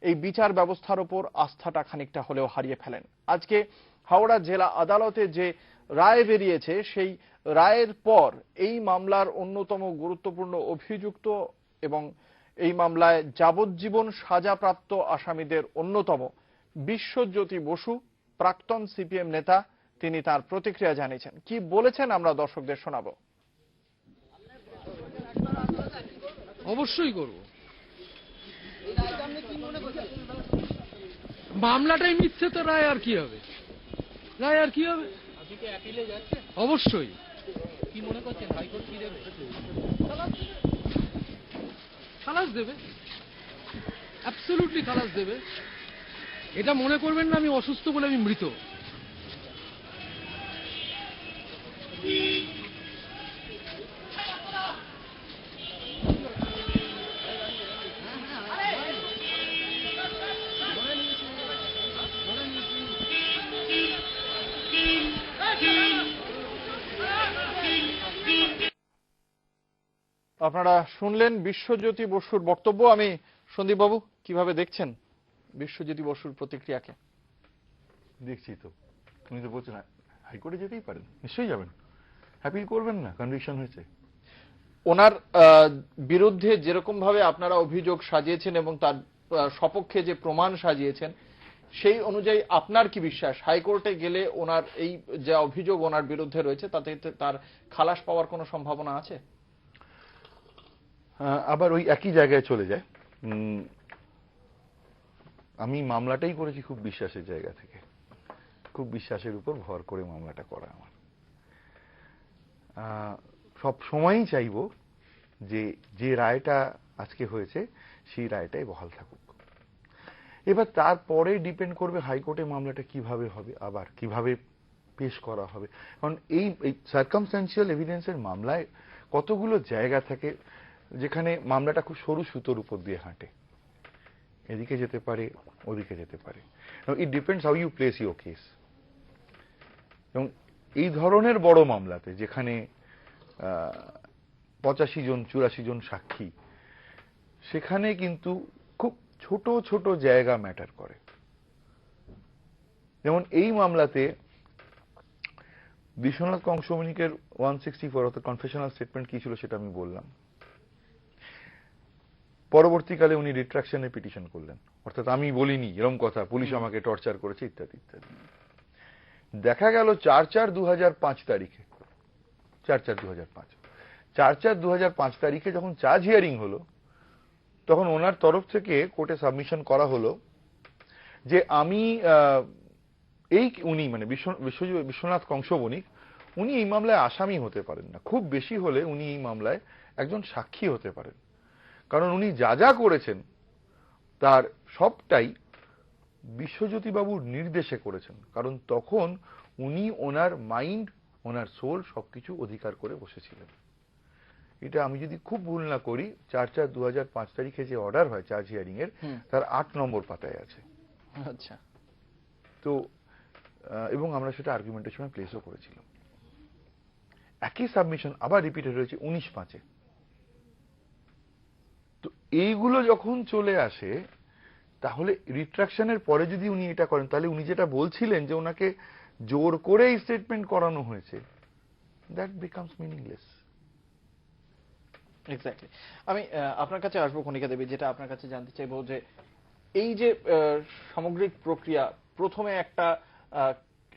এই বিচার ব্যবস্থার উপর আস্থাটা খানিকটা হলেও হারিয়ে ফেলেন। আজকে হাওড়া জেলা আদালতে যে রায় বেরিয়েছে, সেই রায়ের পর এই মামলার অন্যতম গুরুত্বপূর্ণ অভিযুক্ত এবং এই মামলায় যাবজ্জীবন সাজাপ্রাপ্ত আসামিদের অন্যতম বিশ্বজ্যোতি বসু, প্রাক্তন সিপিএম নেতা, তিনি তার প্রতিক্রিয়া জানিয়েছেন। কি বলেছেন আমরা দর্শকদের শোনাবো। অবশ্যই করব। মামলাটাই মিথ্যে, তো রায় আর কি হবে? রায় আর কি হবে? অবশ্যই। কি মনে করছেন হাইকোর্ট কি দেবে? খালাস দেবে, অ্যাবসলিউটলি খালাস দেবে। এটা মনে করবেন না আমি অসুস্থ বলে আমি মৃত। আপনারা শুনলেন বিশ্বজ্যোতি বসুর বক্তব্য। আমি সন্দীপ বাবু, কিভাবে দেখছেন বিশ্বজ্যোতি বসুর প্রতিক্রিয়াকে? দেখছি তো, উনি তো বলছেন হাইকোর্টে যেতেই পারেন, নিশ্চয়ই যাবেন, অ্যাপিল করবেন না, কনভিকশন হয়েছে। ওনার বিরুদ্ধে যেরকম ভাবে আপনারা অভিযোগ সাজিয়েছেন এবং তার সপক্ষে যে প্রমাণ সাজিয়েছেন, সেই অনুযায়ী আপনার কি বিশ্বাস হাইকোর্টে গেলে ওনার এই যে অভিযোগ ওনার বিরুদ্ধে রয়েছে তাতে তার খালাস পাওয়ার কোনো সম্ভাবনা আছে? আবার ওই একই জায়গায় চলে যায়। আমি মামলাটাই করেছি খুব বিশ্বাসের জায়গা থেকে, খুব বিশ্বাসের উপর ভর করে মামলাটা করা আমার। সব সময়ই চাইব যে যে রায়টা আজকে হয়েছে সেই রায়টাই বহাল থাকুক। এবার তারপরে ডিপেন্ড করবে হাইকোর্টে মামলাটা কিভাবে হবে, আবার কিভাবে পেশ করা হবে। কারণ এই সার্কামস্ট্যান্সিয়াল এভিডেন্সের মামলায় কতগুলো জায়গা থাকে যেখানে মামলাটা খুব সরু সুতোর উপর দিয়ে হাঁটে, এদিকে যেতে পারে, ওদিকে যেতে পারে। It depends how you place your case. এবং এই ধরনের বড় মামলাতে যেখানে 85 জন 84 জন সাক্ষী, সেখানে কিন্তু খুব ছোট ছোট জায়গা ম্যাটার করে। যেমন এই মামলাতে বিশ্বনাথ কংসবণিকের 164 অর্থাৎ কনফেশনাল স্টেটমেন্ট কি ছিল সেটা আমি বললাম। পরবর্তীকালে উনি রিট্রাকশনের পিটিশন করলেন, অর্থাৎ আমি বলিনি এরকম কথা, পুলিশ আমাকে টর্চার করেছে ইত্যাদি ইত্যাদি। দেখা গেল 4/4/2005 তারিখে, 4/4/2005 তারিখে যখন চার্জ হিয়ারিং হলো, তখন ওনার তরফ থেকে কোর্টে সাবমিশন করা হলো যে আমি উনি মানে বিশ্বনাথ কংসবণিক, উনি এই মামলায় আসামি হতে পারেন না, খুব বেশি হলে উনি এই মামলায় একজন সাক্ষী হতে পারেন। কারণ উনি যা যা করেছেন তার সবটাই বিশ্বজ্যোতি বাবুর নির্দেশে করেছেন। কারণ তখন উনি ওনার মাইন্ড, ওনার সোল সবকিছু অধিকার করে বসেছিলেন। এটা আমি যদি খুব ভুল না করি 4/4/2005 তারিখে যে অর্ডার হয় চার্জ হিয়ারিং এর, তার 8 নম্বর পাতায় আছে। আচ্ছা। তো এবং আমরা সেটা আর্গুমেন্টের সময় প্লেসও করেছিলাম। একই সাবমিশন আবার রিপিটেড হয়েছে 19/5-এ। তো এইগুলো যখন চলে আসে, তাহলে রিট্রাকশনের পরে যদি উনি এটা করেন, তাহলে উনি যেটা বলছিলেন যে ওনাকে জোর করে এই স্টেটমেন্ট করানো হয়েছে, দ্যাট বিকামস মিনিংলেস। এক্স্যাক্টলি। আমি আপনার কাছে আসবো কণিকা দেবী, যেটা আপনার কাছে জানতে চাইবো যে এই যে সামগ্রিক প্রক্রিয়া, প্রথমে একটা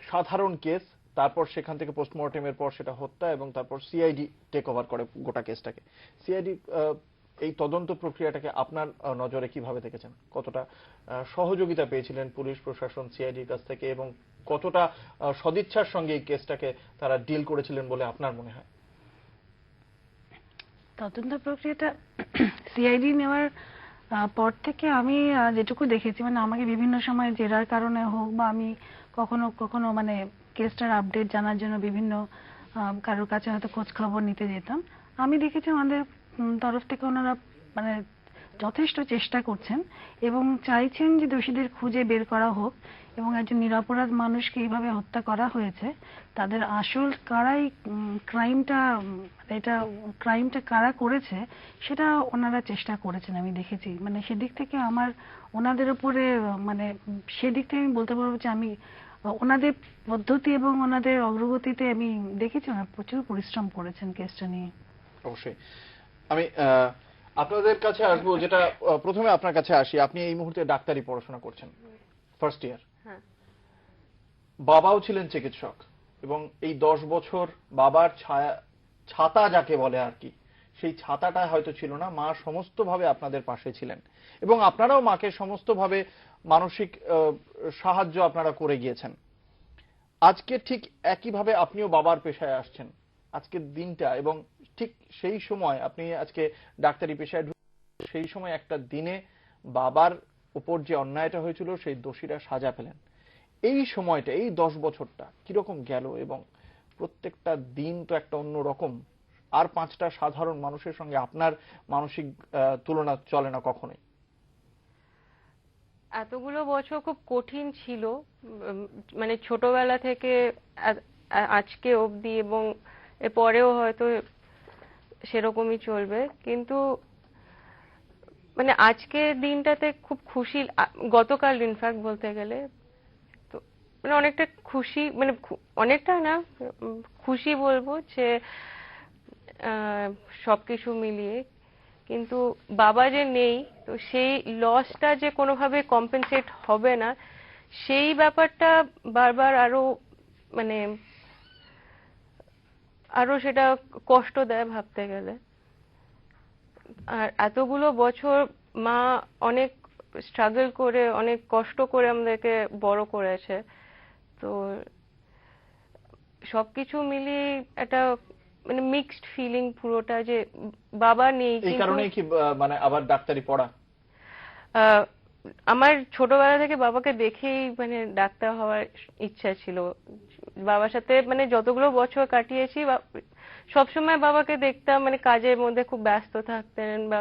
সাধারণ কেস, তারপর সেখান থেকে পোস্টমর্টেমের পর সেটা হত্যা, এবং তারপর সিআইডি টেক ওভার করে গোটা কেসটাকে। সিআইডি এই তদন্ত প্রক্রিয়াটাকে আপনার নজরে কিভাবে দেখেছেন? কতটা সহযোগিতা পেয়েছিলেন পুলিশ প্রশাসন সিআইডির কাছ থেকে, এবং কতটা সদিচ্ছার সঙ্গে এই কেসটাকে তারা ডিল করেছিলেন বলে আপনার মনে হয়? তদন্ত প্রক্রিয়াটা সিআইডি নেওয়ার পর থেকে আমি যেটুকু দেখেছি, মানে আমাকে বিভিন্ন সময় জেরার কারণে হোক বা আমি কখনো কখনো মানে কেসটার আপডেট জানার জন্য বিভিন্ন কারোর কাছে হয়তো খোঁজ খবর নিতে যেতাম, আমি দেখেছি আমাদের তরফ থেকে ওনারা মানে যথেষ্ট চেষ্টা করছেন এবং চাইছেন যে দোষীদের খুঁজে বের করা হোক এবং একজন নিরপরাধ মানুষকে এইভাবে হত্যা করা হয়েছে, তাদের আসল কারাই ক্রাইমটা কারা করেছে সেটা ওনারা চেষ্টা করেছেন, আমি দেখেছি। মানে সেদিক থেকে আমার ওনাদের উপরে মানে সেদিক থেকে আমি বলতে পারবো যে আমি ওনাদের পদ্ধতি এবং ওনাদের অগ্রগতিতে আমি দেখেছি ওনারা প্রচুর পরিশ্রম করেছেন কেসটা নিয়ে। অবশ্যই। আমি আপনাদের কাছে আসবো, যেটা প্রথমে আপনার কাছে আসি। আপনি এই মুহূর্তে ডাক্তারি পড়াশোনা করছেন, ফার্স্ট ইয়ার। বাবাও ছিলেন চিকিৎসক এবং এই 10 বছর বাবার ছাতা যাকে বলে আর কি, সেই ছাতাটা হয়তো ছিল না। মা সমস্তভাবে আপনাদের পাশে ছিলেন এবং আপনারাও মাকে সমস্তভাবে মানসিক সাহায্য আপনারা করে গিয়েছেন। আজকে ঠিক একইভাবে আপনিও বাবার পেশায় আসছেন আজকের দিনটা, এবং ঠিক সেই সময় আপনি আজকে ডাক্তারি পেশায় সেই সময় একটা দিনে বাবার উপর যে অন্যায়টা হয়েছিল সেই দোষীরা সাজা পেলেন। এই সময়টা, এই 10 বছরটা কিরকম গেল? এবং প্রত্যেকটা দিন তো একটা অন্য রকম। আর 5টা সাধারণ মানুষের সঙ্গে আপনার মানসিক তুলনা চলে না কখনোই। এতগুলো বছর খুব কঠিন ছিল, মানে ছোটবেলা থেকে আজকে অবধি, এবং এরপরেও হয়তো সেরকমই চলবে। কিন্তু মানে আজকের দিনটাতে খুব খুশি, গতকাল ইনফ্যাক্ট বলতে গেলে তো মানে অনেকটা খুশি, মানে অনেকটা না, খুশি বলবো যে সবকিছু মিলিয়ে। কিন্তু বাবা যে নেই, তো সেই লসটা যে কোনোভাবে কম্পেনসেট হবে না, সেই ব্যাপারটা বারবার মানে আরো সেটা কষ্ট দেয় ভাবতে গেলে। আর এতগুলো বছর মা অনেক স্ট্রাগল করে, অনেক কষ্ট করে আমাদেরকে বড় করেছে। তো সবকিছু মিলিয়ে একটা মানে মিক্সড ফিলিং পুরোটা, যে বাবা নেই। এই কারণে কি মানে আবার ডাক্তারি পড়া? আমার ছোটবেলা থেকে বাবাকে দেখেই মানে ডাক্তার হওয়ার ইচ্ছা ছিল। বাবার সাথে মানে যতগুলো বছর কাটিয়েছি সবসময় বাবাকে দেখতাম মানে কাজের মধ্যে খুব ব্যস্ত থাকতেন, বা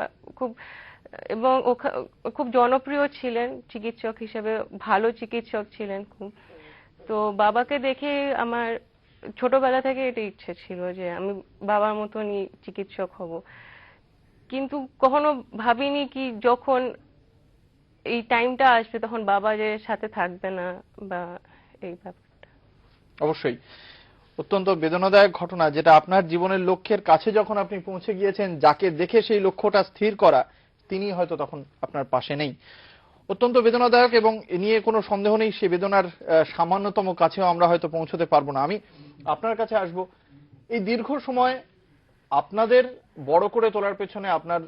এবং খুব জনপ্রিয় ছিলেন চিকিৎসক হিসেবে, ভালো চিকিৎসক ছিলেন খুব। তো বাবাকে দেখে আমার ছোটবেলা থেকে এটা ইচ্ছে ছিল যে আমি বাবার মতনই চিকিৎসক হব। কিন্তু কখনো ভাবিনি কি যখন এই টাইমটা আসবে তখন বাবা যে সাথে থাকবে না, বা এই ব্যাপারটা। অবশ্যই অত্যন্ত বেদনাদায়ক ঘটনা, যেটা আপনার জীবনের লক্ষ্যের কাছে যখন আপনি পৌঁছে গিয়েছেন, যাকে দেখে সেই লক্ষ্যটা স্থির করা, তিনি হয়তো তখন আপনার পাশে নেই। অত্যন্ত বেদনাদায়ক, এবং এ নিয়ে কোনো সন্দেহ নেই সে বেদনার সামান্যতম কাছেও আমরা হয়তো পৌঁছতে পারবো না। আমি আপনার কাছে আসব। এই দীর্ঘ সময় আপনাদের বড় করে তোলার পেছনে আপনার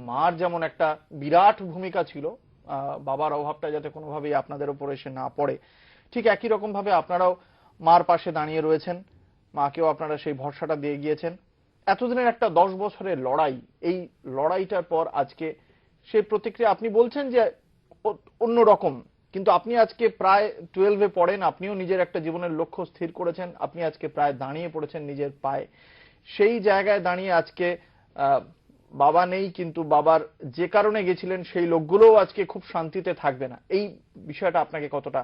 মার যেমন একটা বিরাট ভূমিকা ছিল, বাবার অভাবটা যাতে কোনোভাবেই আপনাদের উপর এসে না পড়ে, ঠিক একই রকম ভাবে আপনারাও মার পাশে দাঁড়িয়ে রয়েছেন। মাকেও আপনারা সেই ভরসাটা দিয়ে গিয়েছেন। এতদিনের একটা 10 বছরের লড়াই, এই লড়াইটার পর আজকে সেই প্রতিক্রিয়া, আপনি বলছেন যে অন্য রকম, কিন্তু আপনি আজকে প্রায় 12-এ পড়েন, আপনিও নিজের একটা জীবনের লক্ষ্য স্থির করেছেন, আপনি আজকে প্রায় দাঁড়িয়ে পড়েছেন নিজের পায়ে। সেই জায়গায় দাঁড়িয়ে আজকে বাবা নেই, কিন্তু বাবার যে কারণে গেছিলেন সেই লোকগুলোও আজকে খুব শান্তিতে থাকবে না। এই বিষয়টা আপনাকে কতটা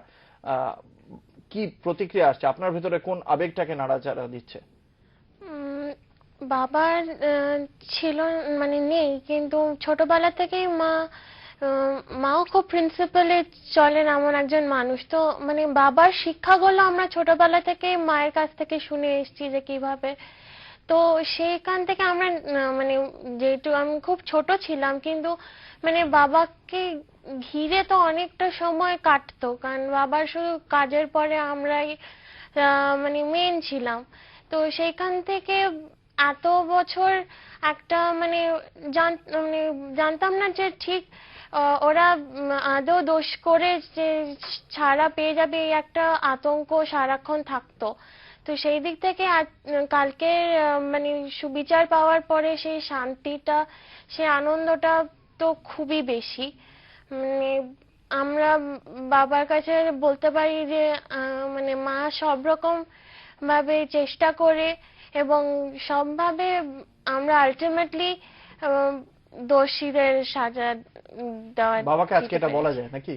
কি প্রতিক্রিয়া আসছে, আপনার ভিতরে কোন আবেগটাকে নাড়াচাড়া দিচ্ছে? বাবার ছিল মানে নেই, কিন্তু ছোটবেলা থেকেই মাও খুব প্রিন্সিপালে চলেন এমন একজন মানুষ। তো মানে বাবার শিক্ষাগুলো আমরা ছোটবেলা থেকে মায়ের কাছ থেকে শুনে এসেছি যে কিভাবে। তো সেইখান থেকে আমরা মানে যেহেতু আমি খুব ছোট ছিলাম, কিন্তু মানে বাবাকে ঘিরে তো অনেকটা সময় কাটতো, কারণ বাবার শুধু কাজের পরে আমরাই মানে মেন ছিলাম। তো সেইখান থেকে এত বছর একটা মানে জানতাম না যে ঠিক ওরা আদৌ দোষ করে যে ছাড়া পেয়ে যাবে, এই একটা আতঙ্ক সারাক্ষণ থাকতো। তো সেই দিক থেকে কালকে মানে সুবিচার পাওয়ার পরে সেই শান্তিটা, সেই আনন্দটা তো খুবই বেশি। মানে আমরা বাবার কাছে বলতে পারি যে মানে মা সব রকম ভাবে চেষ্টা করে, এবং সবভাবে আমরা আলটিমেটলি দোষীদের সাজা দেওয়া। বাবাকে আজকে এটা বলা যায় নাকি?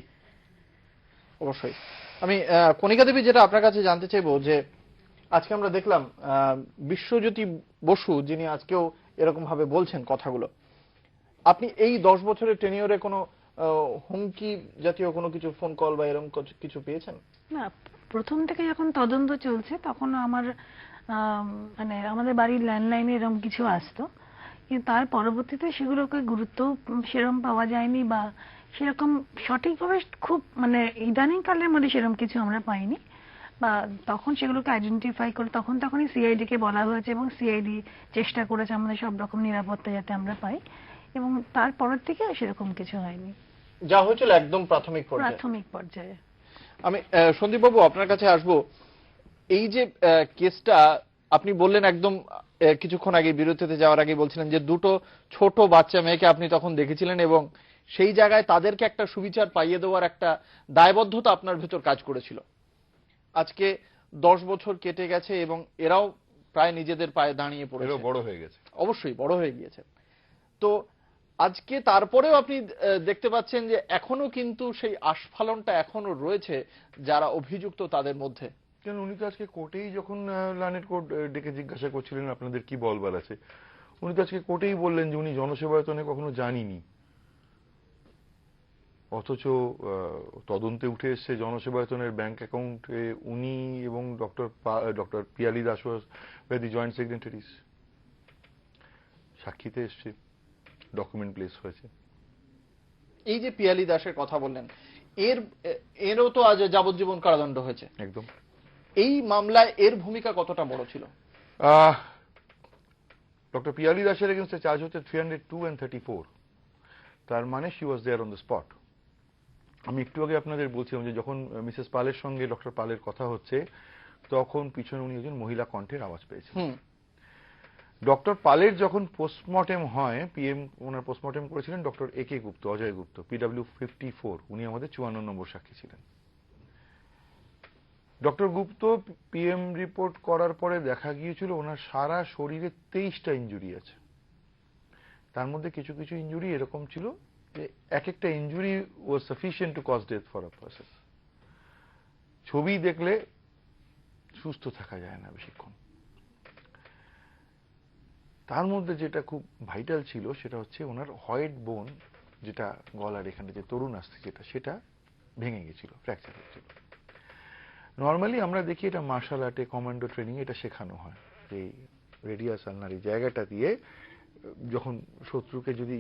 অবশ্যই। আমি কণিকা দেবী যেটা আপনার কাছে জানতে চাইবো যে আজকে আমরা দেখলাম বিশ্বজ্যোতি বসু যিনি আজকেও এরকম ভাবে বলছেন কথাগুলো, আপনি এই 10 বছরের টেনিওরে কোনো হুমকি জাতীয় কোনো কিছু ফোন কল বা এরকম কিছু পেয়েছেন? না, প্রথম থেকে যখন তদন্ত চলছে তখন আমার মানে আমাদের বাড়ির ল্যান্ডলাইনে এরকম কিছু আসতো, কিন্তু তার পরবর্তীতে সেগুলোকে গুরুত্ব সেরকম পাওয়া যায়নি বা সেরকম সঠিকভাবে খুব মানে ইদানিং কালের মধ্যে সেরকম কিছু আমরা পাইনি, বা তখন সেগুলোকে আইডেন্টিফাই করে তখনই সিআইডি কে বলা হয়েছে এবং সিআইডি চেষ্টা করেছে আমাদের সব রকম নিরাপত্তা যাতে আমরা পাই, এবং তারপরের থেকে সেরকম কিছু হয়নি। যা হয়েছিল একদম প্রাথমিক পর্যায়ে। আমি সন্দীপবাবু আপনার কাছে আসবো। এই যে কেসটা আপনি বললেন একদম কিছুক্ষণ আগে বিরতিতে যাওয়ার আগে বলছিলেন যে দুটো ছোট বাচ্চা মেয়েকে আপনি তখন দেখেছিলেন এবং সেই জায়গায় তাদেরকে একটা সুবিচার পাইয়ে দেওয়ার একটা দায়বদ্ধতা আপনার ভেতর কাজ করেছিল। আজকে 10 বছর কেটে গেছে এবং এরাও প্রায় নিজেদের পায়ে দাঁড়িয়ে পড়েছে, বড় হয়ে গেছে, অবশ্যই বড় হয়ে গিয়েছে। তো আজকে তারপরেও আপনি দেখতে পাচ্ছেন যে এখনো কিন্তু সেই আস্ফালনটা এখনো রয়েছে যারা অভিযুক্ত তাদের মধ্যে। কেন উনি তো আজকে কোর্টেই যখন লার্নেড কোর্ট ডেকে জিজ্ঞাসা করছিলেন আপনাদের কি বলবার আছে, উনি তো আজকে কোর্টেই বললেন যে উনি জনসেবায়তনে কখনো জানিনি, অথচ তদন্তে উঠে এসছে জনসেবায়তনের ব্যাংক অ্যাকাউন্টে উনি এবং ডক্টর পিয়ালি দাস দি জয়েন্ট সেক্রেটারিজ সাক্ষীতে এসছে, ডকুমেন্ট প্লেস হয়েছে। এই যে পিয়ালি দাসের কথা বললেন, এরও তো আজ যাবজ্জীবন কারাদণ্ড হয়েছে। একদম। এই মামলায় এর ভূমিকা কতটা বড় ছিল? ডক্টর পিয়ালি দাসের এগেইনস্টে চার্জ হচ্ছে 302 and 34, তার মানে she was there on the spot. আমি একটু আগে আপনাদের বলছিলাম যে যখন মিসেস পালের সঙ্গে ডক্টর পালের কথা হচ্ছে তখন পিছনে উনি একজন মহিলা কণ্ঠের আওয়াজ পেয়েছেন। ডক্টর পালের যখন পোস্টমর্টেম হয়, পিএম ওনার পোস্টমর্টেম করেছিলেন ডক্টর একে গুপ্ত, অজয় গুপ্ত, PW 54, উনি আমাদের 54 নম্বর সাক্ষী ছিলেন। ডক্টর গুপ্ত পিএম রিপোর্ট করার পরে দেখা গিয়েছিল ওনার সারা শরীরে 23টা ইনজুরি আছে, তার মধ্যে কিছু কিছু ইনজুরি এরকম ছিল যে এক একটা injury was sufficient to cause death for a person. ছবি দেখলে সুস্থ থাকা যায় না বেশিক্ষণ। তার মধ্যে যেটা খুব ভাইটাল ছিল সেটা হচ্ছে ওনার হোয়াইট বোন, যেটা গলার এখানে যে তরুণ আসছে সেটা ভেঙে গেছিল, ফ্র্যাকচার হয়েছিল। নর্মালি আমরা দেখি এটা মার্শাল আর্টে কমান্ডো ট্রেনিং এটা শেখানো হয়, এই রেডিয়াস আলনার এই জায়গাটা দিয়ে যখন শত্রুকে যদি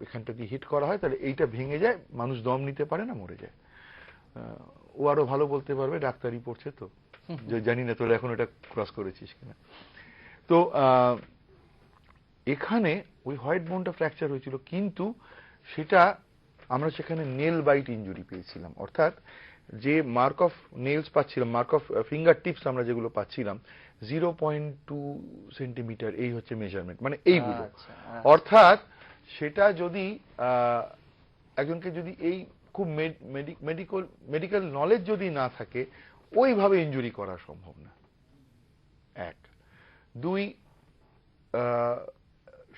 এখানটা দিয়ে হিট করা হয় তাহলে এইটা ভেঙে যায়, মানুষ দম নিতে পারে না, মরে যায়। ও আরো ভালো বলতে পারবে, ডাক্তারি পড়ছে তো, জানি না তোরা এখন এটা ক্রস করেছিস কিনা। তো এখানে ওই হোয়াইট বোনটা ফ্র্যাকচার হয়েছিল, কিন্তু সেটা আমরা সেখানে নেল বাইট ইনজুরি পেয়েছিলাম, অর্থাৎ যে মার্ক অফ নেলস পাচ্ছিলাম, মার্ক অফ ফিঙ্গার টিপস আমরা যেগুলো পাচ্ছিলাম 0.2 সেন্টিমিটার, এই হচ্ছে মেজারমেন্ট, মানে এইগুলো। অর্থাৎ সেটা যদি একজনকে যদি এই খুব মেডিকেল নলেজ যদি না থাকে ওইভাবে ইনজুরি করা সম্ভব না। এক, দুই,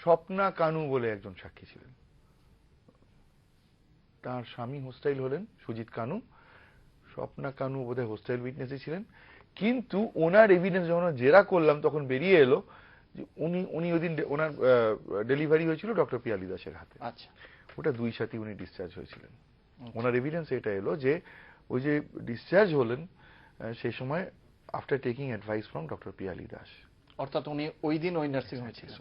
স্বপ্না কানু বলে একজন সাক্ষী ছিলেন, তার স্বামী হোস্টাইল হলেন সুজিত কানু, স্বপ্না কানু বোধহয় হোস্টাইল উইটনেসে ছিলেন, কিন্তু ওনার এভিডেন্স যখন জেরা করলাম তখন বেরিয়ে এলো যে উনি ওই দিন ওনার ডেলিভারি হয়েছিল ডক্টর পিয়ালি দাসের হাতে। আচ্ছা, ওটা 2 সাথে উনি ডিসচার্জ হয়েছিলেন। ওনার এভিডেন্স এটা এলো যে ওই যে ডিসচার্জ হলেন সেই সময় after taking advice from doctor Piyali Das, অর্থাৎ উনি ওই দিন ওই নার্সিং হোমে ছিলেন।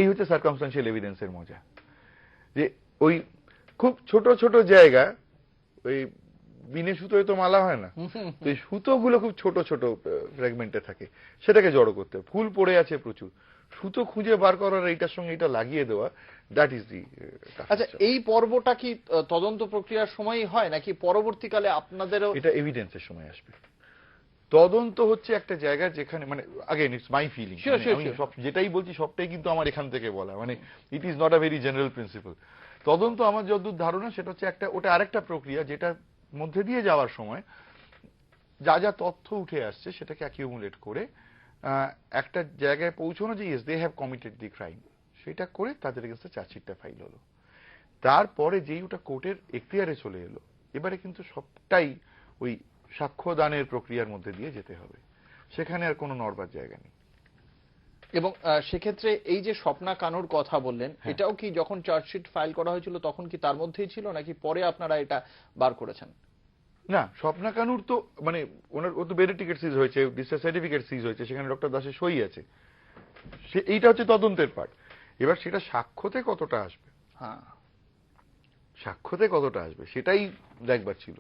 এই হচ্ছে সার্কামস্টান্সিয়াল এভিডেন্সের মজা, যে ওই খুব ছোট ছোট জায়গা, ওই বিনে সুতোয় তো মালা হয় না, তো এই সুতোগুলো খুব ছোট ছোট ফ্র্যাগমেন্টে থাকে, সেটাকে জড়ো করতে, ফুল পড়ে আছে প্রচুর, সুতো খুঁজে বার করার এইটার সঙ্গে এটা লাগিয়ে দেওয়া, দ্যাট ইজ দি। আচ্ছা, এই পর্বটা কি তদন্ত প্রক্রিয়ার সময়ই হয় নাকি পরবর্তীকালে আপনাদেরও? এটা এভিডেন্সের সময় আসবে। তদন্ত হচ্ছে একটা জায়গা যেখানে, মানে আগেন ইটস মাই ফিলিং, আমি যেটাই বলছি সবটাই কিন্তু আমার এখান থেকে বলা, মানে it is not a very general principal. তদন্ত আমার যতদূর ধারণা সেটা হচ্ছে ওটা আরেকটা প্রক্রিয়া যেটার মধ্যে দিয়ে যাওয়ার সময় যা যা তথ্য উঠে আসছে সেটাকে অ্যাকিউমুলেট করে একটা জায়গায় পৌঁছানো যে yes they have committed the crime, সেটা করে তাদের এগেন্সে চার্জশিটটা ফাইল হলো। তারপরে যেই ওটা কোর্টের এখতিয়ারে চলে এলো, এবারে কিন্তু সবটাই ওই সাক্ষ্যদানের প্রক্রিয়ার মধ্যে দিয়ে যেতে হবে, সেখানে আর কোনো নড়বার জায়গা নেই। এবং সেক্ষেত্রে এই যে স্বপ্না কানুর কথা বললেন, এটাও কি যখন চার্জশিট ফাইল করা হয়েছিল তখন কি তার মধ্যেই ছিল, নাকি পরে আপনারা এটা বার করেছেন? না, স্বপ্না কানুর তো মানে ও তো বেডের টিকিট সিজ হয়েছে, ডিসচার্জ সার্টিফিকেট সিজ হয়েছে, সেখানে ডক্টর দাসের সই আছে, এইটা হচ্ছে তদন্তের পার্ট। এবার সেটা সাক্ষ্যতে কতটা আসবে, হ্যাঁ, সাক্ষ্যতে কতটা আসবে সেটাই দেখবার ছিল।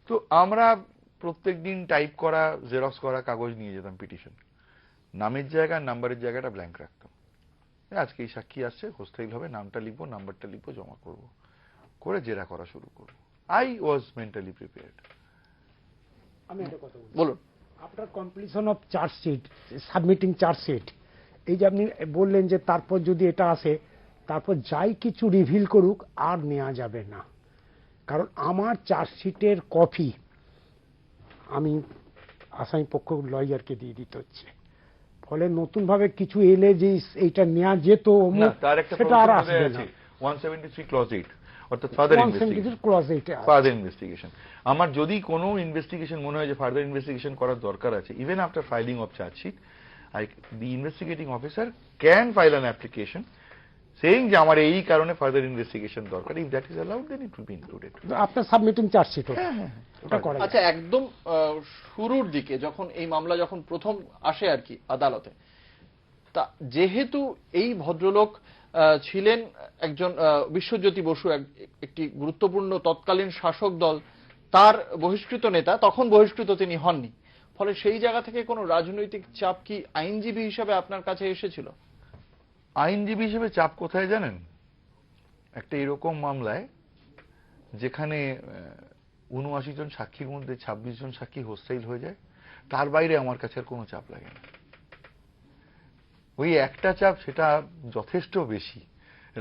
তো আমরা প্রত্যেকদিন টাইপ করা, জেরক্স করা কাগজ নিয়ে যেতাম পিটিশন, নামের জায়গা নাম্বারের জায়গাটা ব্ল্যাঙ্ক রাখতাম। আজকে এই সাক্ষী আসছে, হোস্টাইল হবে, নামটা লিখবো, নাম্বারটা লিখবো, জমা করব, করে জেরা করা শুরু করবো। I was mentally prepared. আমি একটা কথা বলি, বলুন। After completion of chargesheet, submitting chargesheet, এই যে আপনি বললেন যে তারপর যদি এটা আসে, তারপর যাই কিছু রিভিল করুক আর নেওয়া যাবে না, কারণ আমার চার্জশিটের কপি আমি আসামি পক্ষ লয়ারকে দিয়ে দিতে হচ্ছে। ফলে নতুন ভাবে কিছু এলে যে এইটা নেওয়া যেত তার একটা সেটা আর আসবে না। 173 ক্লজ 8 অর্থাৎ ফার্দার ইনভেস্টিগেশন। আমার যদি কোনো ইনভেস্টিগেশন মনে হয় যে ফার্দার ইনভেস্টিগেশন করার দরকার আছে, even after filing of chargesheet, the investigating officer can file an application saying যে আমার এই কারণে ফার্দার ইনভেস্টিগেশন দরকার। if that is allowed then it will be included আপনার সাবমিটিং চার্জশিট। আচ্ছা, একদম শুরুর দিকে যখন এই মামলা যখন প্রথম আসে আর কি আদালতে, তা যেহেতু এই ভদ্রলোক ছিলেন একজন বিশ্বজ্যোতি বসু, একটি গুরুত্বপূর্ণ তৎকালীন শাসক দল, তার বহিষ্কৃত নেতা, তখন বহিষ্কৃত তিনি হননি, ফলে সেই জায়গা থেকে কোনো রাজনৈতিক চাপ কি আইনজীবী হিসাবে আপনার কাছে এসেছিল? আইনজীবী হিসেবে চাপ কোথায় জানেন? একটা এরকম মামলায় যেখানে 79 জন সাক্ষীর মধ্যে 26 জন সাক্ষী হোস্টাইল হয়ে যায়, তার বাইরে আমার কাছে আর কোনো চাপ লাগে না। ওই একটা চাপ, সেটা যথেষ্ট বেশি,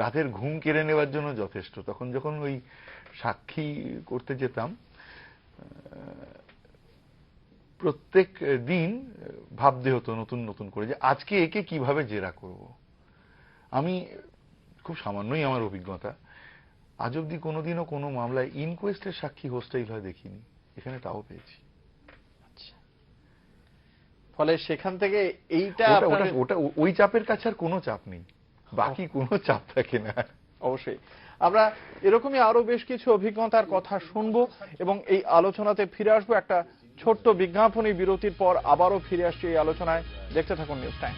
রাতের ঘুম কেড়ে নেওয়ার জন্য যথেষ্ট। তখন যখন ওই সাক্ষী করতে যেতাম, প্রত্যেক দিন ভাবতে হতো নতুন নতুন করে যে আজকে একে কিভাবে জেরা করব। আমি খুব সামান্যই আমার অভিজ্ঞতা, আজ অব্দি কোনোদিনও কোনো মামলায় ইনকোয়েস্টের সাক্ষী হোস্টাইল হয় দেখিনি, এখানে তাও পেয়েছি। ফলে সেখান থেকে এইটা ওটা ওই চাপের কাছে আর কোনো চাপ নেই, বাকি কোনো চাপ থাকে না। অবশ্যই আমরা এরকমই আরো বেশ কিছু অভিজ্ঞতার কথা শুনবো এবং এই আলোচনাতে ফিরে আসবো। একটা ছোট্ট বিজ্ঞাপনী বিরতির পর আবারও ফিরে আসছি এই আলোচনায়। দেখতে থাকুন নিউজ টাইম।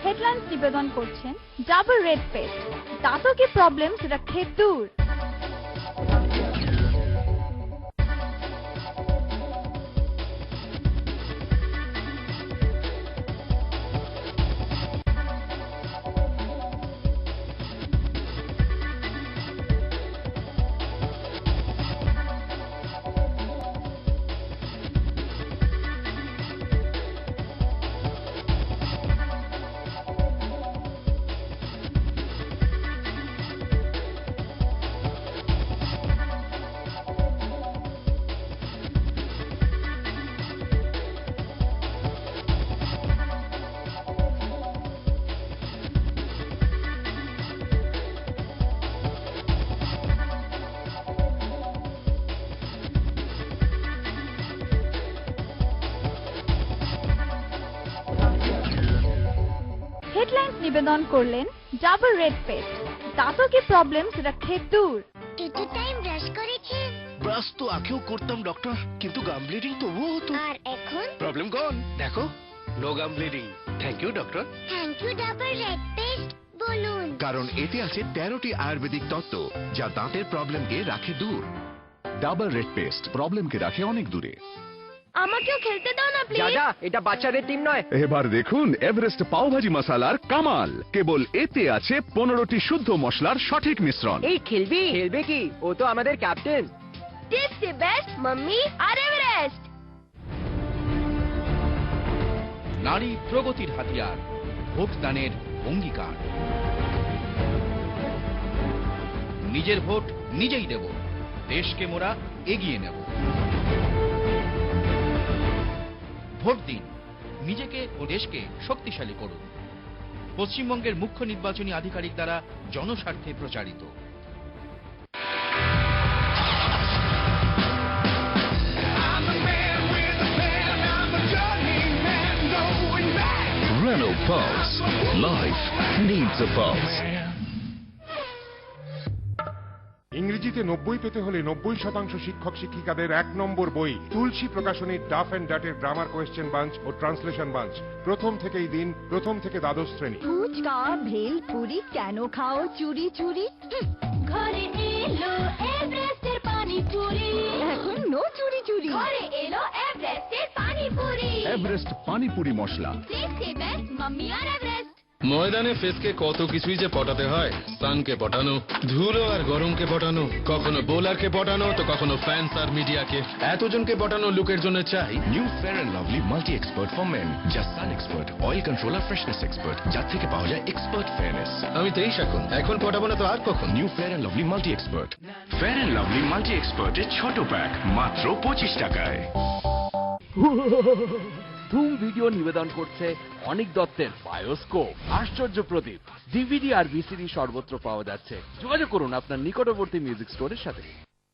হেডলাইন্স নিবেদন করছেন ডাবল রেড পেস্ট, দাঁতও কি প্রবলেম সেটা খেয়ে দূর। হেডলাইন্স নিবেদন করলেন ডাবল রেড পেস্ট, দাঁতও কি প্রবলেম সেটা খেয়ে দূর। এত টাইম ব্রাশ করেছে? ব্রাশ তো আগেও করতাম ডক্টর, কিন্তু গাম ব্লিডিং তবুও হতো। আর এখন প্রবলেম গন, দেখো no gum bleeding. Thank you doctor. Thank you Dabur red paste বলুন। কারণ এতে আছে 13টি আয়ুর্বেদিক তত্ত্ব যা দাঁতের প্রবলেমকে রাখে দূর। ডাবল রেড পেস্ট প্রবলেমকে রাখে অনেক দূরে। আমাকেও খেলতে দাও না প্লিজ। দাদা, এটা বাচ্চাদের টিম নয়। এবার দেখুন এভারেস্ট পাওভাজি মশলার কামাল। কেবল এতে আছে 15টি শুদ্ধ মশলার সঠিক মিশ্রণ। এই খেলবি? খেলবে কি? ও তো আমাদের captain. This the best mummy আর এভারেস্ট। নারী প্রগতির হাতিয়ার, ভোটদানের অঙ্গীকার। নিজের ভোট নিজেই দেব, দেশকে মোরা এগিয়ে নেব। ভোট দিন, নিজেকে ও দেশকে শক্তিশালী করুন। পশ্চিমবঙ্গের মুখ্য নির্বাচনী আধিকারিক দ্বারা জনস্বার্থে প্রচারিত। Renault Pulse. Life needs a pulse. ইংরেজিতে 90 পেতে হলে 90% শিক্ষক শিক্ষিকাদের 1 নম্বর বই তুলসী প্রকাশনীর ডাফ এন্ড ডাটের গ্রামার কোয়েশ্চেন বাঞ্চ ও ট্রান্সলেশন বাঞ্চ। প্রথম থেকেই দিন, প্রথম থেকে দ্বাদশ শ্রেণী। ফুচকা ভেল পুরি কেন খাও চুরি চুরি? ঘরে এলো এভারেস্টের পানিপুরি। এখন নো চুরি চুরি। ঘরে এলো এভারেস্টের পানিপুরি। এভারেস্ট পানিপুরি মশলা। টেস্টি বেস্ট মাম্মি আর এভারেস্ট। ময়দানে ফেসকে কত কিছুই যে পটাতে হয়। সানকে পটানো, ধুলো আর গরমকে পটানো, কখনো বোলারকে পটানো তো কখনো ফ্যান্স আর মিডিয়াকে। এতজনকে পটানো লুকের জন্য চাই new fair and lovely multi expert for men, যা সান এক্সপার্ট, অয়েল কন্ট্রোল আর ফ্রেশনেস এক্সপার্ট, যার থেকে পাওয়া যায় এক্সপার্ট ফেয়ারনেস। আমি 23 এখন পটাবো না তো আর কখন? New fair and lovely multi expert. Fair and lovely multi এক্সপার্টের ছোট প্যাক মাত্র 25 টাকায়। ধুম ভিডিও নিবেদন করছে অনিক দত্তের বায়োস্কোপ। আশ্চর্য প্রদীপ ডিভিডি আর ভিসিডি সর্বত্র পাওয়া যাচ্ছে। যোগাযোগ করুন আপনার নিকটবর্তী মিউজিক স্টোরের সাথে।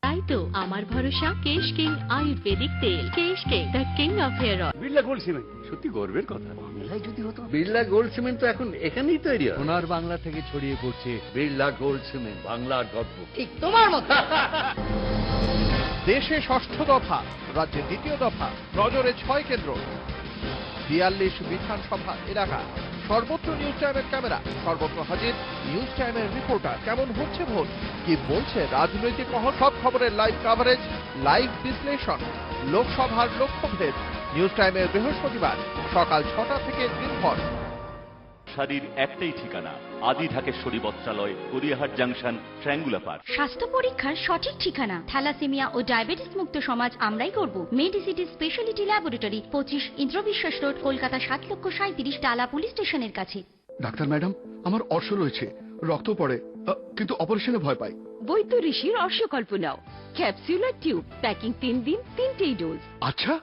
তাই তো আমার ভরসা কেশ কিং আয়ুর্বেদিক তেল। Kesh king, the king of hair oil. Birla gold cement সত্যি গর্বের কথা। বাংলায় যদি হতো। বিড়লা গোল্ড সিমেন্ট তো এখন এখানেই তৈরি হয়। সোনার বাংলা থেকে ছড়িয়ে পড়ছে বিড়লা গোল্ড সিমেন্ট, বাংলার গর্ব। ঠিক তোমার মতো। দেশে ষষ্ঠ দফা, রাজ্যে দ্বিতীয় দফা, নজরে 6 কেন্দ্র, 42 বিধানসভা এলাকা, সর্বত্র নিউজ টাইমের ক্যামেরা, সর্বত্র হাজির নিউজ টাইমের রিপোর্টার। কেমন হচ্ছে ভোট, কি বলছে রাজনৈতিক মহল, সব খবরের লাইভ কাভারেজ, লাইভ বিশ্লেষণ, লোকসভার লক্ষ্যভেদ। নিউজ টাইমের বৃহস্পতিবার সকাল 6টা থেকে দিনভর। শাড়ির একটাই ঠিকানা, আদি ঢাকেশ্বরী বস্ত্রালয়, গড়িয়াহাট জাংশন, ট্রায়াঙ্গুলার পার্ক। স্বাস্থ্য পরীক্ষার সঠিক ঠিকানা থ্যালাসেমিয়া ও ডায়াবেটিস মুক্ত সমাজ আমরাই করব। Medicity speciality laboratory, 25 ইন্দ্রবিশ্বাস road, Kolkata 7,37,000, টালা পুলিশ স্টেশনের কাছে। ডাক্তার ম্যাডাম, আমার অর্শ রয়েছে, রক্ত পড়ে, কিন্তু অপারেশনে ভয় পাই। বৈদ্য ঋষির অশ্বকল্প নাও, ক্যাপসুলার টিউব, প্যাকিং 3 দিন 3টেই ডোজ। আচ্ছা,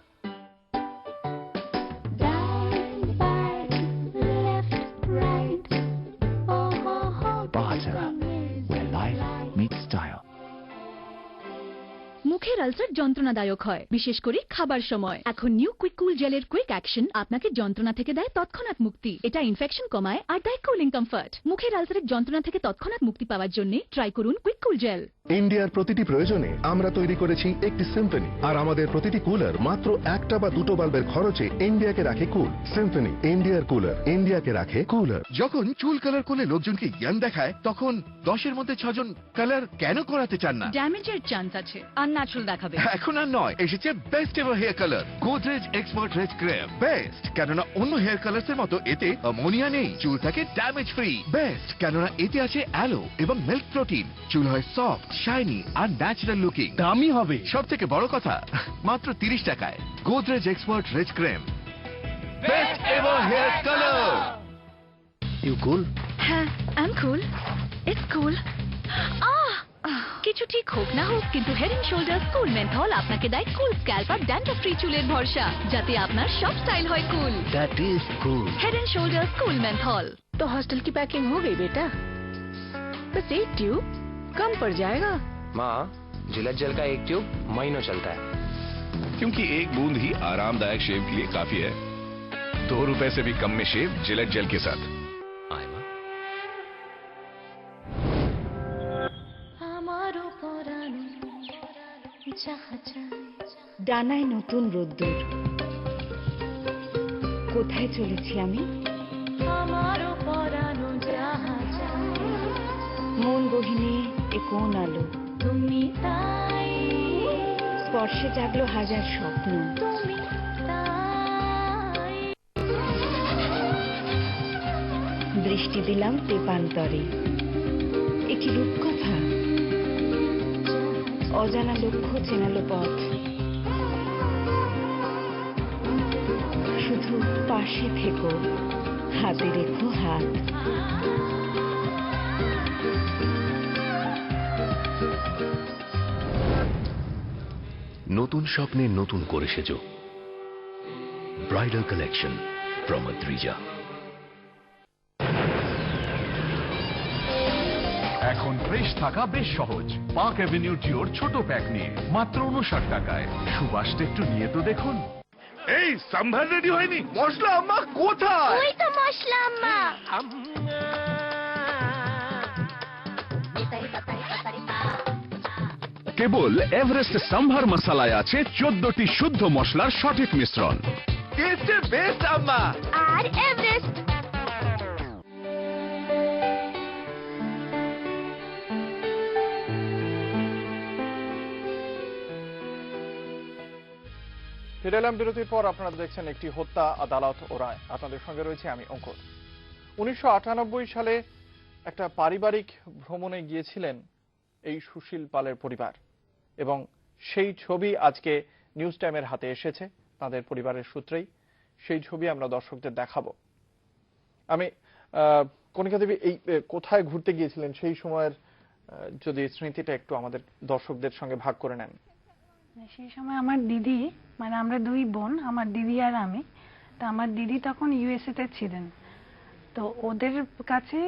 মুখের আলসার যন্ত্রণাদায়ক হয়, বিশেষ করে খাবার সময়। এখন নিউ কুইক কুল জেলের কুইক অ্যাকশন আপনাকে যন্ত্রণা থেকে দেয় তৎক্ষণাৎ মুক্তি। এটা ইনফেকশন কমায় আর দেয় কুলিং কমফর্ট। মুখের আলসারের যন্ত্রণা থেকে তৎক্ষণাৎ মুক্তি পাওয়ার জন্য ট্রাই করুন কুইক কুল জেল। ইন্ডিয়ার প্রতিটি প্রয়োজনে আমরা তৈরি করেছি একটি সিম্ফনি, আর আমাদের প্রতিটি কুলার মাত্র 1টা বা 2টো বাল্বের খরচে ইন্ডিয়াকে রাখে কুল। সিম্ফনি, ইন্ডিয়ার কুলার, ইন্ডিয়াকে রাখে কুলার। যখন চুল কালার করলে লোকজনকে ইয়াং দেখায়, তখন 10-এর মধ্যে 6 জন কালার কেন করাতে চান না? ড্যামেজের চান্স আছে, আনন্যাচারাল দেখাবে। এখন আর নয়, এসেছে best ever hair colour, Godrej expert rich creme. Best কেননা অন্য হেয়ার কালার্স এর মতো এতে অ্যামোনিয়া নেই, চুল থাকে ড্যামেজ ফ্রি। বেস্ট কেননা এতে আছে অ্যালো এবং মিল্ক প্রোটিন, চুল হয় সফট, শাইনি আর ন্যাচারাল লুকিং। দামি হবে। সব থেকে বড় কথা, মাত্র 30 টাকায় Godrej expert rich creme. Best ever hair colour. You cool? হ্যাঁ, I am cool. It's cool. কিছু ঠিক হোক না হোক, কিন্তু head and shoulders cool menthol আপনাকে দেয় কুল স্ক্যাল্প আর ড্যান্ড্রফ ফ্রি চুলের ভরসা, যাতে আপনার সব স্টাইল হয় cool. That is cool. Head and shoulders cool menthol. तो हॉस्टल की पैकिंग हो गई बेटा? बस 1 ट्यूब कम पड़ जाएगा। माँ, जिलेट जेल का 1 ट्यूब महीनों चलता है, क्योंकि 1 बूंद ही आरामदायक शेव के लिए काफी है। 2 रुपए से भी कम में शेव जिलेट जेल के साथ। ডানায় নতুন রোদ্দুর, কোথায় চলেছি আমি? মন গহিনে এ কোন আলো, তুমি তাই। স্পর্শে জাগলো হাজার স্বপ্ন, দৃষ্টি দিলাম তেপান্তরে, একটি রূপকথা, অজানা লক্ষ্য চেনালো পথ। শুধু পাশে থেকো, হাতে রেখো হাত। নতুন স্বপ্নে নতুন করে সেজো। Bridal collection from Adrija. এখন ফ্রেশ থাকা বেশ সহজ। পার্ক অ্যাভিনিউ জিওর ছোট প্যাক নিয়ে মাত্র 59 টাকায়। সুবাসটা একটু নিয়ে তো দেখুন। এই সাম্ভার রেডি হয়নি? মশলা আম্মা কোথায়? ওই তো মশলা আম্মা। কেবল এভারেস্ট সাম্ভার মশলায় আছে 14টি শুদ্ধ মশলার সঠিক মিশ্রণ। টেস্টের বেস্ট আম্মা। আর এভারেস্ট। ফিরে এলাম বিরতির পর। আপনারা দেখছেন একটি হত্যা আদালত ও রায়। আপনাদের সঙ্গে রয়েছে আমি অঙ্কুর। 1998 সালে একটা পারিবারিক ভ্রমণে গিয়েছিলেন এই সুশীল পালের পরিবার, এবং সেই ছবি আজকে নিউজ টাইমের হাতে এসেছে তাদের পরিবারের সূত্রেই। সেই ছবি আমরা দর্শকদের দেখাবো। আমি কণিকা দেবী, এই কোথায় ঘুরতে গিয়েছিলেন সেই সময়ের যদি স্মৃতিটা একটু আমাদের দর্শকদের সঙ্গে ভাগ করে নেন। সেই সময় আমার দিদি, মানে আমরা দুই বোন, আমার দিদি আর আমি, তা আমার দিদি তখন ইউএসএ তে ছিলেন। তো ওদের কাছে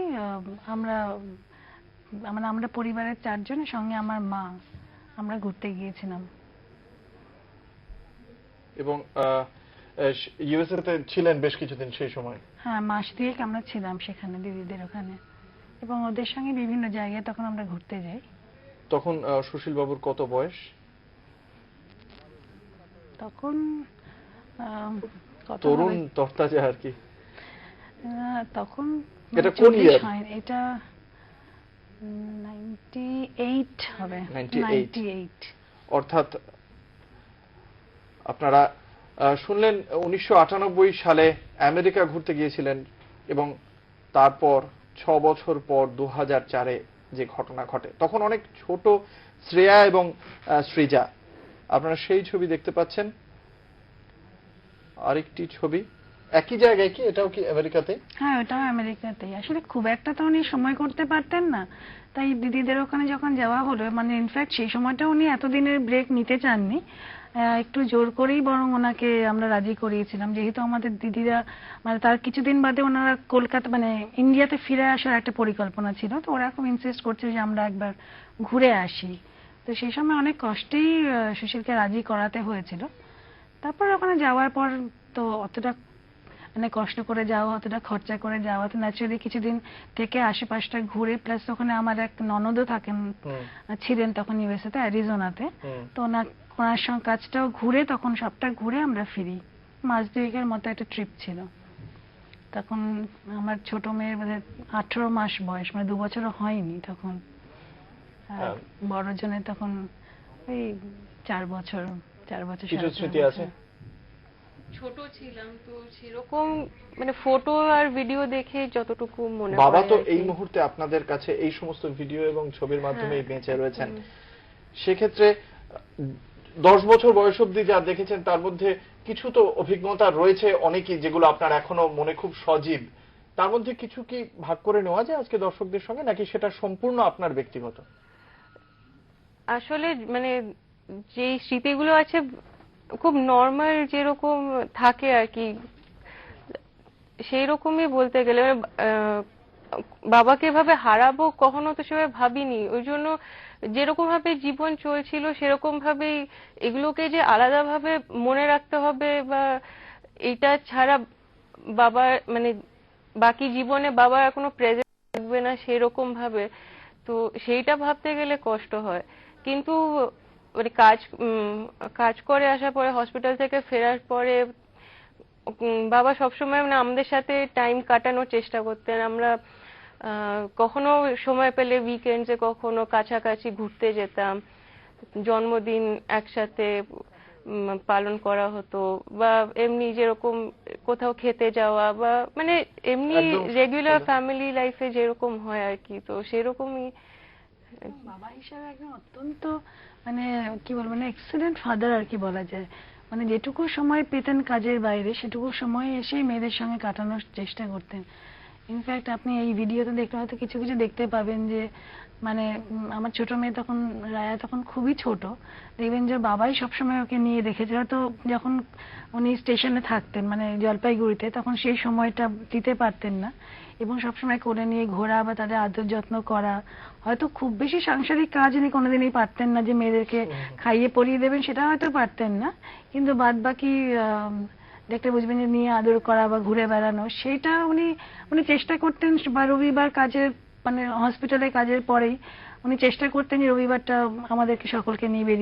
আমরা পরিবারের 4 জনের সঙ্গে আমার মা, আমরা ঘুরতে গিয়েছিলাম। এবং ইউএসএ তে ছিলেন বেশ কিছুদিন সেই সময়? হ্যাঁ, মাস 2 আমরা ছিলাম সেখানে দিদিদের ওখানে, এবং ওদের সঙ্গে বিভিন্ন জায়গায় তখন আমরা ঘুরতে যাই। তখন সুশীল বাবুর কত বয়স? তখন তরুণ তরতাজা আর কি। তখন এটা কোন ইয়ার? এটা 98 হবে। 98। অর্থাৎ আপনারা শুনলেন 1998 সালে আমেরিকা ঘুরতে গিয়েছিলেন, এবং তারপর 6 বছর পর 2004-এ যে ঘটনা ঘটে, তখন অনেক ছোট শ্রেয়া এবং সৃজা। আপনারা সেই ছবি দেখতে পাচ্ছেন। আরেকটি ছবি একই জায়গায়, কি এটাও কি আমেরিকাতে? হ্যাঁ, ওটাও আমেরিকাতেই। আসলে খুব একটা তো উনি সময় করতে পারতেন না, তাই দিদিদের ওখানে যখন যাওয়া হলো, মানে ইনফ্যাক্ট সেই সময়টা উনি এতদিনের ব্রেক নিতে চাননি, একটু জোর করেই বরং ওনাকে আমরা রাজি করিয়েছিলাম, যেহেতু আমাদের দিদিরা মানে তার কিছুদিন বাদে ওনারা কলকাতা মানে ইন্ডিয়াতে ফিরে আসার একটা পরিকল্পনা ছিল। তো ওরা খুব ইনসিস্ট করছে যে আমরা একবার ঘুরে আসি। তো সেই সময় অনেক কষ্টেই সুশীলকে রাজি করাতে হয়েছিল। তারপর ওখানে যাওয়ার পর তো অতটা মানে কষ্ট করে যাওয়া, অতটা খরচা করে যাওয়া, তো ন্যাচারালি কিছুদিন থেকে আশেপাশটা ঘুরে, প্লাস ওখানে আমার এক ননদও ছিলেন তখন ইউএসএ তে, অ্যারিজোনাতে। তো ওনার সঙ্গে কাজটাও ঘুরে, তখন সবটা ঘুরে আমরা ফিরি। মাস 2 মতো একটা ট্রিপ ছিল। তখন আমার ছোট মেয়ের 18 মাস বয়স, মানে 2 বছরও হয়নি তখন। বড় জনের তখন ওই 4 বছর। কিছু স্মৃতি আছে? ছোট ছিলাম তো সেরকম মানে ফটো আর ভিডিও দেখে যতটুকু মনে পড়ে। বাবা তো এই মুহূর্তে আপনাদের কাছে এই সমস্ত ভিডিও এবং ছবির মাধ্যমে বেঁচে রয়েছেন। সেক্ষেত্রে 10 বছর বয়স অবধি যা দেখেছেন তার মধ্যে কিছু তো অভিজ্ঞতা রয়েছে অনেকই, যেগুলো আপনার এখনো মনে খুব সজীব। তার মধ্যে কিছু কি ভাগ করে নেওয়া যায় আজকে দর্শকদের সঙ্গে, নাকি সেটা সম্পূর্ণ আপনার ব্যক্তিগত? আসলে মানে যে স্মৃতিগুলো আছে খুব নর্মাল যেরকম থাকে আর কি, সেই রকমই বলতে গেলে। বাবাকে এভাবে হারাবো কখনো তো সেভাবে ভাবিনি। ওই জন্য যেরকম ভাবে জীবন চলছিল সেরকম ভাবেই এগুলোকে যে আলাদা ভাবে মনে রাখতে হবে বা এটা ছাড়া বাবা মানে বাকি জীবনে বাবার কোনো প্রেজেন্স থাকবে না সেরকম ভাবে, তো সেইটা ভাবতে গেলে কষ্ট হয়। কিন্তু মানে কাজ করে আসার পরে, হসপিটাল থেকে ফেরার পরে বাবা সবসময় মানে আমাদের সাথে টাইম কাটানোর চেষ্টা করতেন। আমরা কখনো সময় পেলে উইকেন্ডসে কখনো কাছাকাছি ঘুরতে যেতাম, জন্মদিন একসাথে পালন করা হতো, বা এমনি যেরকম কোথাও খেতে যাওয়া, বা মানে এমনি রেগুলার ফ্যামিলি লাইফে যেরকম হয় আর কি। তো সেরকমই বাবা হিসাবে একদম অত্যন্ত মানে কি বলবো, মানে এক্সিলেন্ট ফাদার আর কি বলা যায়। মানে যেটুকু সময় পেতেন কাজের বাইরে, সেটুকু সময় এসে মেয়েদের সঙ্গে কাটানোর চেষ্টা করতেন। ইনফ্যাক্ট আপনি এই ভিডিওতে দেখলে হয়তো কিছু কিছু দেখতে পাবেন যে মানে আমার ছোট মেয়ে তখন রায়া তখন খুবই ছোট, দেখবেন যে বাবাই সবসময় ওকে নিয়ে রেখেছে। হয়তো যখন উনি স্টেশনে থাকতেন মানে জলপাইগুড়িতে, তখন সেই সময়টা দিতে পারতেন না এবং সবসময় কোলে নিয়ে ঘোরা বা তাদের আদর যত্ন করা। হয়তো খুব বেশি সাংসারিক কাজ উনি কোনোদিনই পারতেন না, যে মেয়েদেরকে খাইয়ে পরিয়ে দেবেন সেটা হয়তো পারতেন না, কিন্তু বাদ বাকি দেখতে বুঝবেন যে নিয়ে আদর করা বা ঘুরে বেড়ানো সেটা উনি চেষ্টা করতেন। বা রবিবার কাজের মানে হসপিটালে কাজের পরেই উনি চেষ্টা করতেন যে রবিবারটা আমাদেরকে সকলকে নিয়ে বেরিয়ে